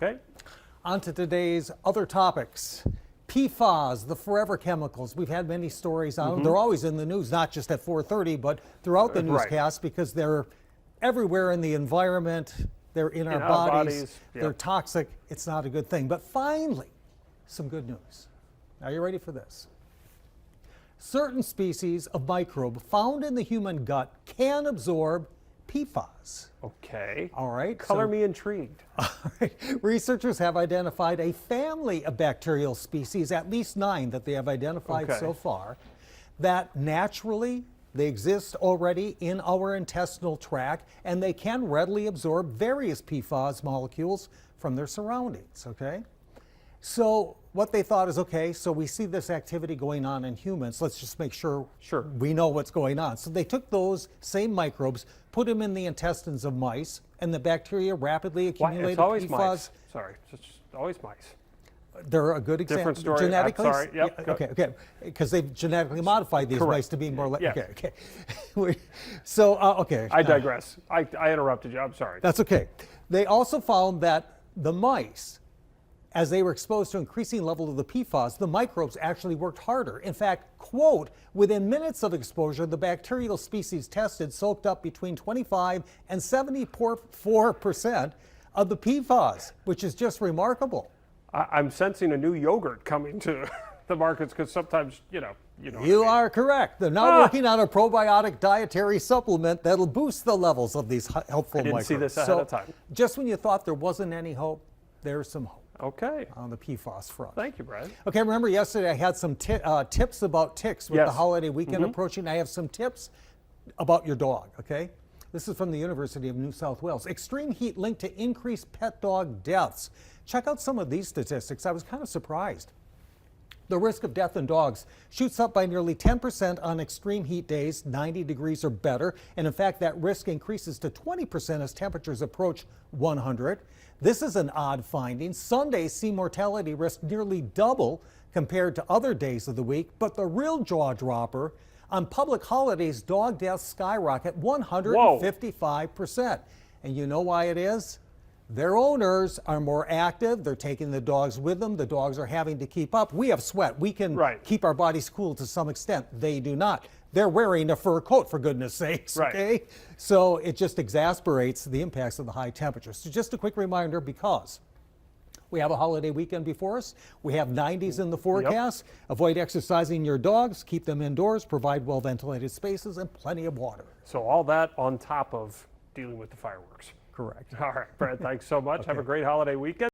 Okay. On to today's other topics. PFAS, the forever chemicals. We've had many stories on them. They're always in the news, not just at 4:30, but throughout the newscast because they're everywhere in the environment. They're in our bodies. Yep. They're toxic. It's not a good thing. But finally, some good news. Are you ready for this? Certain species of microbe found in the human gut can absorb PFAS. Okay. All right. Color me intrigued. All right. Researchers have identified a family of bacterial species, at least 9 that they have identified so far, that naturally they exist already in our intestinal tract, and they can readily absorb various PFAS molecules from their surroundings, okay? So what they thought is, okay, so we see this activity going on in humans. Let's just make sure we know what's going on. So they took those same microbes, put them in the intestines of mice, and the bacteria rapidly accumulated It's always PFAS. mice. Sorry, it's just always mice. They're a good example. Different story. Genetically, I'm sorry. Yep. Okay. Because they've genetically modified these mice to be more like. Yes. Okay. So, okay. I digress. I interrupted you. I'm sorry. That's okay. They also found that the mice, as they were exposed to increasing level of the PFAS, the microbes actually worked harder. In fact, quote, within minutes of exposure, the bacterial species tested soaked up between 25 and 74% of the PFAS, which is just remarkable. I'm sensing a new yogurt coming to the markets because sometimes, you know. You are correct. They're now working on a probiotic dietary supplement that'll boost the levels of these helpful microbes. I didn't see this ahead of time. Just when you thought there wasn't any hope, there's some hope. Okay. On the PFAS front. Thank you, Brad. Okay, remember yesterday I had some tips about ticks with the holiday weekend approaching. I have some tips about your dog, okay? This is from the University of New South Wales. Extreme heat linked to increased pet dog deaths. Check out some of these statistics. I was kind of surprised. The risk of death in dogs shoots up by nearly 10% on extreme heat days, 90 degrees or better. And in fact, that risk increases to 20% as temperatures approach 100. This is an odd finding. Sundays see mortality risk nearly double compared to other days of the week. But the real jaw dropper, on public holidays, dog deaths skyrocket 155%. And you know why it is? Their owners are more active. They're taking the dogs with them. The dogs are having to keep up. We have sweat. We can keep our bodies cool to some extent. They do not. They're wearing a fur coat, for goodness sakes, okay? So it just exasperates the impacts of the high temperatures. So just a quick reminder, because we have a holiday weekend before us. We have 90s in the forecast. Avoid exercising your dogs. Keep them indoors. Provide well-ventilated spaces and plenty of water. So all that on top of dealing with the fireworks. Correct. All right, Brad, thanks so much. Have a great holiday weekend.